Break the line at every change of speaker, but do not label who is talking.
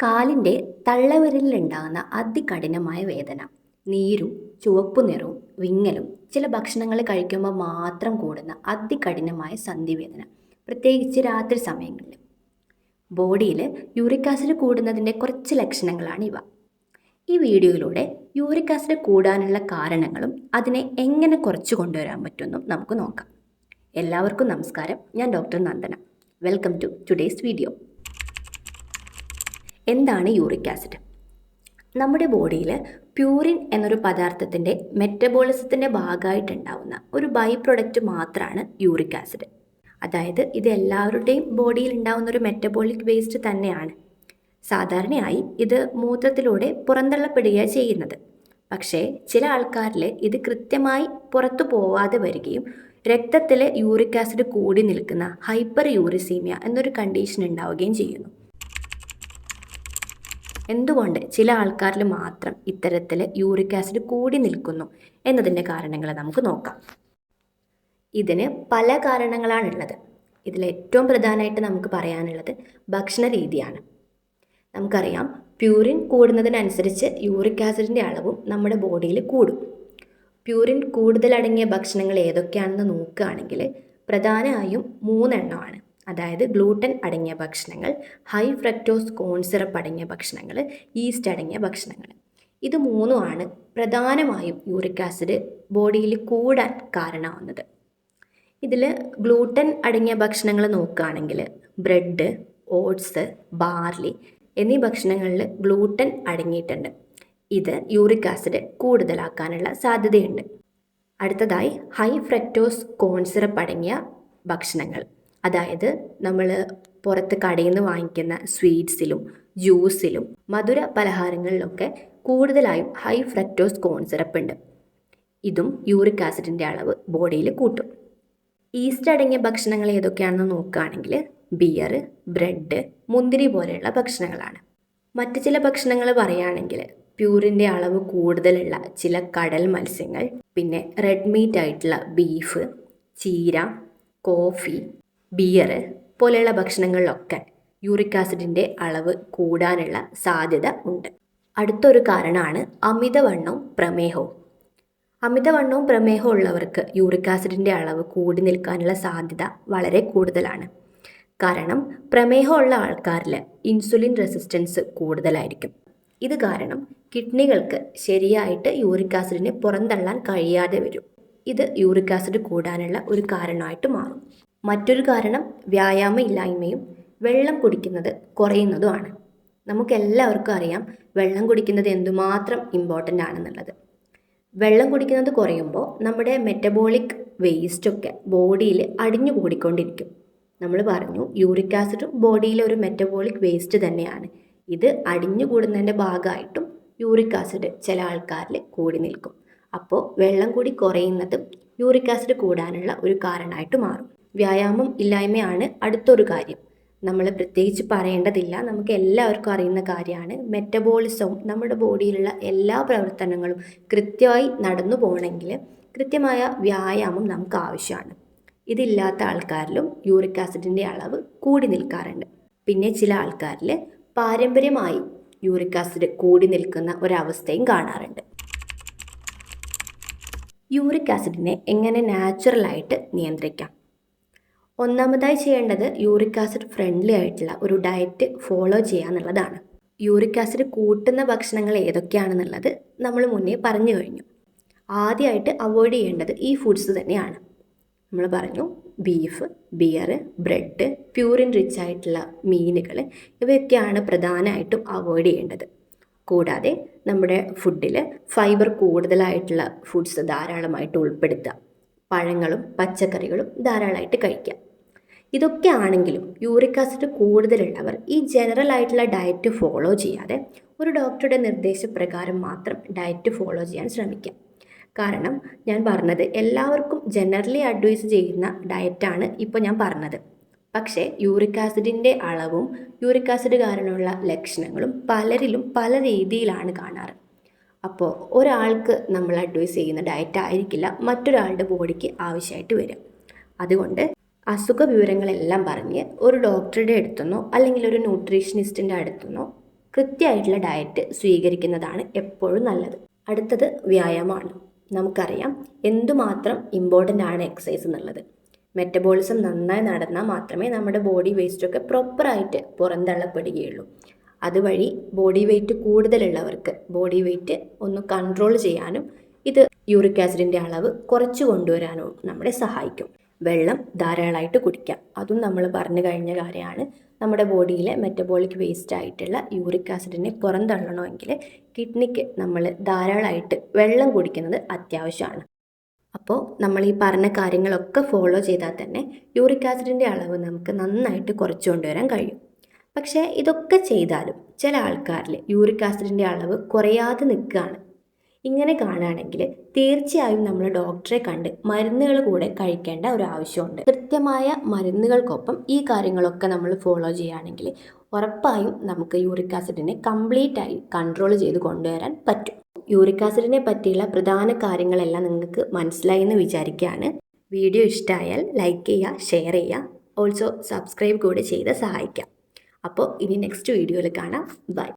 കാലിൻ്റെ തള്ളവിരലിലുണ്ടാകുന്ന അതികഠിനമായ വേദന, നീരും ചുവപ്പു നിറവും വിങ്ങലും ചില ഭക്ഷണങ്ങൾ കഴിക്കുമ്പോൾ മാത്രം കൂടുന്ന അതികഠിനമായ സന്ധിവേദന, പ്രത്യേകിച്ച് രാത്രി സമയങ്ങളിൽ. ബോഡിയിൽ യൂറിക് ആസിഡ് കൂടുന്നതിൻ്റെ കുറച്ച് ലക്ഷണങ്ങളാണ് ഇവ. ഈ വീഡിയോയിലൂടെ യൂറിക് ആസിഡ് കൂടാനുള്ള കാരണങ്ങളും അതിനെ എങ്ങനെ കുറച്ച് കൊണ്ടുവരാൻ പറ്റുമെന്നും നമുക്ക് നോക്കാം. എല്ലാവർക്കും നമസ്കാരം. ഞാൻ doctor Nandana. Welcome to today's video. എന്താണ് യൂറിക് ആസിഡ്? നമ്മുടെ ബോഡിയിൽ പ്യൂരിൻ എന്നൊരു പദാർത്ഥത്തിൻ്റെ മെറ്റബോളിസത്തിൻ്റെ ഭാഗമായിട്ടുണ്ടാവുന്ന ഒരു ബൈ പ്രൊഡക്റ്റ് മാത്രമാണ് യൂറിക് ആസിഡ്. അതായത് ഇത് എല്ലാവരുടെയും ബോഡിയിൽ ഉണ്ടാവുന്ന ഒരു മെറ്റബോളിക് വേസ്റ്റ് തന്നെയാണ്. സാധാരണയായി ഇത് മൂത്രത്തിലൂടെ പുറന്തള്ളപ്പെടുകയാണ് ചെയ്യുന്നത്. പക്ഷേ ചില ആൾക്കാരിൽ ഇത് കൃത്യമായി പുറത്തു പോവാതെ വരികയും രക്തത്തിൽ യൂറിക് ആസിഡ് കൂടി നിൽക്കുന്ന ഹൈപ്പർ യൂറിസീമിയ എന്നൊരു കണ്ടീഷൻ ഉണ്ടാവുകയും ചെയ്യുന്നു. എന്തുകൊണ്ട് ചില ആൾക്കാരിൽ മാത്രം ഇത്തരത്തിൽ യൂറിക് ആസിഡ് കൂടി നിൽക്കുന്നു എന്നതിൻ്റെ കാരണങ്ങൾ നമുക്ക് നോക്കാം. ഇതിന് പല കാരണങ്ങളാണുള്ളത്. ഇതിൽ ഏറ്റവും പ്രധാനമായിട്ട് നമുക്ക് പറയാനുള്ളത് ഭക്ഷണ രീതിയാണ്. നമുക്കറിയാം, പ്യൂരിൻ കൂടുന്നതിനനുസരിച്ച് യൂറിക് ആസിഡിൻ്റെ അളവും നമ്മുടെ ബോഡിയിൽ കൂടും. പ്യൂരിൻ കൂടുതലടങ്ങിയ ഭക്ഷണങ്ങൾ ഏതൊക്കെയാണെന്ന് നോക്കുകയാണെങ്കിൽ പ്രധാനമായും 3 എണ്ണമാണ്. അതായത് ഗ്ലൂട്ടൻ അടങ്ങിയ ഭക്ഷണങ്ങൾ, ഹൈ ഫ്രക്ടോസ് കോൺ സിറപ്പ് അടങ്ങിയ ഭക്ഷണങ്ങൾ, ഈസ്റ്റ് അടങ്ങിയ ഭക്ഷണങ്ങൾ. ഇത് 3ആണ് പ്രധാനമായും യൂറിക് ആസിഡ് ബോഡിയിൽ കൂടാൻ കാരണമാവുന്നത്. ഇതിൽ ഗ്ലൂട്ടൻ അടങ്ങിയ ഭക്ഷണങ്ങൾ നോക്കുകയാണെങ്കിൽ ബ്രെഡ്, ഓട്സ്, ബാർലി എന്നീ ഭക്ഷണങ്ങളിൽ ഗ്ലൂട്ടൻ അടങ്ങിയിട്ടുണ്ട്. ഇത് യൂറിക് ആസിഡ് കൂടുതലാക്കാനുള്ള സാധ്യതയുണ്ട്. അടുത്തതായി ഹൈ ഫ്രക്ടോസ് കോൺ സിറപ്പ് അടങ്ങിയ ഭക്ഷണങ്ങൾ, അതായത് നമ്മൾ പുറത്ത് കടയിൽ നിന്ന് വാങ്ങിക്കുന്ന സ്വീറ്റ്സിലും ജ്യൂസിലും മധുര പലഹാരങ്ങളിലൊക്കെ കൂടുതലായും ഹൈ ഫ്രക്ടോസ് കോൺ സിറപ്പ് ഉണ്ട്. ഇതും യൂറിക് ആസിഡിൻ്റെ അളവ് ബോഡിയിൽ കൂട്ടും. ഈസ്റ്റ് അടങ്ങിയ ഭക്ഷണങ്ങൾ ഏതൊക്കെയാണെന്ന് നോക്കുകയാണെങ്കിൽ ബിയർ, ബ്രെഡ്, മുന്തിരി പോലെയുള്ള ഭക്ഷണങ്ങളാണ്. മറ്റ് ചില ഭക്ഷണങ്ങൾ പറയുകയാണെങ്കിൽ പ്യൂരിൻ്റെ അളവ് കൂടുതലുള്ള ചില കടൽ മത്സ്യങ്ങൾ, പിന്നെ റെഡ് മീറ്റ് ആയിട്ടുള്ള ബീഫ്, ചീര, കോഫി, ബിയർ പോലെയുള്ള ഭക്ഷണങ്ങളിലൊക്കെ യൂറിക് ആസിഡിൻ്റെ അളവ് കൂടാനുള്ള സാധ്യത ഉണ്ട്. അടുത്തൊരു കാരണമാണ് അമിതവണ്ണവും പ്രമേഹവും. അമിതവണ്ണവും പ്രമേഹവും ഉള്ളവർക്ക് യൂറിക് ആസിഡിൻ്റെ അളവ് കൂടി നിൽക്കാനുള്ള സാധ്യത വളരെ കൂടുതലാണ്. കാരണം പ്രമേഹമുള്ള ആൾക്കാരിൽ ഇൻസുലിൻ റെസിസ്റ്റൻസ് കൂടുതലായിരിക്കും. ഇത് കാരണം കിഡ്നികൾക്ക് ശരിയായിട്ട് യൂറിക് ആസിഡിനെ പുറന്തള്ളാൻ കഴിയാതെ വരും. ഇത് യൂറിക് ആസിഡ് കൂടാനുള്ള ഒരു കാരണമായിട്ട് മാറും. മറ്റൊരു കാരണം വ്യായാമം ഇല്ലായ്മയും വെള്ളം കുടിക്കുന്നത് കുറയുന്നതുമാണ്. നമുക്കെല്ലാവർക്കും അറിയാം വെള്ളം കുടിക്കുന്നത് എന്തുമാത്രം ഇമ്പോർട്ടൻ്റ് ആണെന്നുള്ളത്. വെള്ളം കുടിക്കുന്നത് കുറയുമ്പോൾ നമ്മുടെ മെറ്റബോളിക് വേസ്റ്റൊക്കെ ബോഡിയിൽ അടിഞ്ഞു കൂടിക്കൊണ്ടിരിക്കും. നമ്മൾ പറഞ്ഞു, യൂറിക് ആസിഡും ബോഡിയിലെ ഒരു മെറ്റബോളിക് വേസ്റ്റ് തന്നെയാണ്. ഇത് അടിഞ്ഞു കൂടുന്നതിൻ്റെ ഭാഗമായിട്ടും യൂറിക് ആസിഡ് ചില ആൾക്കാരിൽ കൂടി നിൽക്കും. അപ്പോൾ വെള്ളം കൂടി കുറയുന്നതും യൂറിക് ആസിഡ് കൂടാനുള്ള ഒരു കാരണമായിട്ട് മാറും. വ്യായാമം ഇല്ലായ്മയാണ് അടുത്തൊരു കാര്യം. നമ്മൾ പ്രത്യേകിച്ച് പറയേണ്ടതില്ല, നമുക്ക് എല്ലാവർക്കും അറിയുന്ന കാര്യമാണ്. മെറ്റബോളിസവും നമ്മുടെ ബോഡിയിലുള്ള എല്ലാ പ്രവർത്തനങ്ങളും കൃത്യമായി നടന്നു പോകണമെങ്കിൽ കൃത്യമായ വ്യായാമം നമുക്ക് ആവശ്യമാണ്. ഇതില്ലാത്ത ആൾക്കാരിലും യൂറിക് ആസിഡിൻ്റെ അളവ് കൂടി നിൽക്കാറുണ്ട്. പിന്നെ ചില ആൾക്കാരിൽ പാരമ്പര്യമായി യൂറിക് ആസിഡ് കൂടി നിൽക്കുന്ന ഒരവസ്ഥയും കാണാറുണ്ട്. യൂറിക് ആസിഡിനെ എങ്ങനെ നാച്ചുറലായിട്ട് നിയന്ത്രിക്കാം? ഒന്നാമതായി ചെയ്യേണ്ടത് യൂറിക് ആസിഡ് ഫ്രണ്ട്ലി ആയിട്ടുള്ള ഒരു ഡയറ്റ് ഫോളോ ചെയ്യുക എന്നുള്ളതാണ്. യൂറിക് ആസിഡ് കൂട്ടുന്ന ഭക്ഷണങ്ങൾ ഏതൊക്കെയാണെന്നുള്ളത് നമ്മൾ മുന്നേ പറഞ്ഞു കഴിഞ്ഞു. ആദ്യമായിട്ട് അവോയ്ഡ് ചെയ്യേണ്ടത് ഈ ഫുഡ്സ് തന്നെയാണ്. നമ്മൾ പറഞ്ഞു, beef, beer, bread, purine rich ആയിട്ടുള്ള മീനുകൾ, ഇവയൊക്കെയാണ് പ്രധാനമായിട്ടും അവോയ്ഡ് ചെയ്യേണ്ടത്. കൂടാതെ നമ്മുടെ ഫുഡിൽ ഫൈബർ കൂടുതലായിട്ടുള്ള ഫുഡ്സ് ധാരാളമായിട്ട് ഉൾപ്പെടുത്തുക. പഴങ്ങളും പച്ചക്കറികളും ധാരാളമായിട്ട് കഴിക്കുക. ഇതൊക്കെ ആണെങ്കിലും യൂറിക് ആസിഡ് കൂടുതലുള്ളവർ ഈ ജനറൽ ആയിട്ടുള്ള ഡയറ്റ് ഫോളോ ചെയ്യാതെ ഒരു ഡോക്ടറുടെ നിർദ്ദേശപ്രകാരം മാത്രം ഡയറ്റ് ഫോളോ ചെയ്യാൻ ശ്രമിക്കുക. കാരണം ഞാൻ പറഞ്ഞത് എല്ലാവർക്കും ജനറലി അഡ്വൈസ് ചെയ്യുന്ന ഡയറ്റാണ് ഇപ്പോൾ ഞാൻ പറഞ്ഞത്. പക്ഷേ യൂറിക് ആസിഡിൻ്റെ അളവും യൂറിക് ആസിഡ് കാരണമുള്ള ലക്ഷണങ്ങളും പലരിലും പല രീതിയിലാണ് കാണാറ്. അപ്പോൾ ഒരാൾക്ക് നമ്മൾ അഡ്വൈസ് ചെയ്യുന്ന ഡയറ്റ് ആയിരിക്കില്ല മറ്റൊരാളുടെ ബോഡിക്ക് ആവശ്യമായിട്ട് വരിക. അതുകൊണ്ട് അസുഖ വിവരങ്ങളെല്ലാം പറഞ്ഞ് ഒരു ഡോക്ടറുടെ അടുത്തുനിന്നോ അല്ലെങ്കിൽ ഒരു ന്യൂട്രീഷനിസ്റ്റിൻ്റെ അടുത്തുനിന്നോ കൃത്യമായിട്ടുള്ള ഡയറ്റ് സ്വീകരിക്കുന്നതാണ് എപ്പോഴും നല്ലത്. അടുത്തത് വ്യായാമമാണ്. നമുക്കറിയാം എന്തുമാത്രം ഇമ്പോർട്ടൻ്റ് ആണ് എക്സസൈസ് എന്നുള്ളത്. മെറ്റബോളിസം നന്നായി നടന്നാൽ മാത്രമേ നമ്മുടെ ബോഡി വേസ്റ്റൊക്കെ പ്രോപ്പറായിട്ട് പുറന്തള്ളപ്പെടുകയുള്ളൂ. അതുവഴി ബോഡി വെയ്റ്റ് കൂടുതലുള്ളവർക്ക് ബോഡി വെയ്റ്റ് ഒന്ന് കൺട്രോൾ ചെയ്യാനും ഇത് യൂറിക് ആസിഡിൻ്റെ അളവ് കുറച്ച് കൊണ്ടുവരാനും നമ്മളെ സഹായിക്കും. വെള്ളം ധാരാളമായിട്ട് കുടിക്കാം. അതും നമ്മൾ പറഞ്ഞു കഴിഞ്ഞ കാര്യമാണ്. നമ്മുടെ ബോഡിയിലെ മെറ്റബോളിക് വേസ്റ്റ് ആയിട്ടുള്ള യൂറിക് ആസിഡിനെ പുറന്തള്ളണമെങ്കിൽ കിഡ്നിക്ക് നമ്മൾ ധാരാളമായിട്ട് വെള്ളം കുടിക്കുന്നത് അത്യാവശ്യമാണ്. അപ്പോൾ നമ്മൾ ഈ പറഞ്ഞ കാര്യങ്ങളൊക്കെ ഫോളോ ചെയ്താൽ തന്നെ യൂറിക് ആസിഡിൻ്റെ അളവ് നമുക്ക് നന്നായിട്ട് കുറച്ച് കൊണ്ടുവരാൻ കഴിയും. പക്ഷേ ഇതൊക്കെ ചെയ്താലും ചില ആൾക്കാരിൽ യൂറിക് ആസിഡിൻ്റെ അളവ് കുറയാതെ നിൽക്കുകയാണ്. ഇങ്ങനെ കാണുകയാണെങ്കിൽ തീർച്ചയായും നമ്മൾ ഡോക്ടറെ കണ്ട് മരുന്നുകൾ കൂടെ കഴിക്കേണ്ട ഒരു ആവശ്യമുണ്ട്. കൃത്യമായ മരുന്നുകൾക്കൊപ്പം ഈ കാര്യങ്ങളൊക്കെ നമ്മൾ ഫോളോ ചെയ്യുകയാണെങ്കിൽ ഉറപ്പായും നമുക്ക് യൂറിക് ആസിഡിനെ കംപ്ലീറ്റ് ആയി കൺട്രോൾ ചെയ്ത് കൊണ്ടുവരാൻ പറ്റും. യൂറിക് ആസിഡിനെ പറ്റിയുള്ള പ്രധാന കാര്യങ്ങളെല്ലാം നിങ്ങൾക്ക് മനസ്സിലായി എന്ന് വിചാരിക്കുകയാണ്. വീഡിയോ ഇഷ്ടമായാൽ ലൈക്ക് ചെയ്യുക, ഷെയർ ചെയ്യുക, ഓൾസോ സബ്സ്ക്രൈബ് കൂടെ ചെയ്ത് സഹായിക്കാം. അപ്പോൾ ഇനി നെക്സ്റ്റ് വീഡിയോയിൽ കാണാം. ബൈ.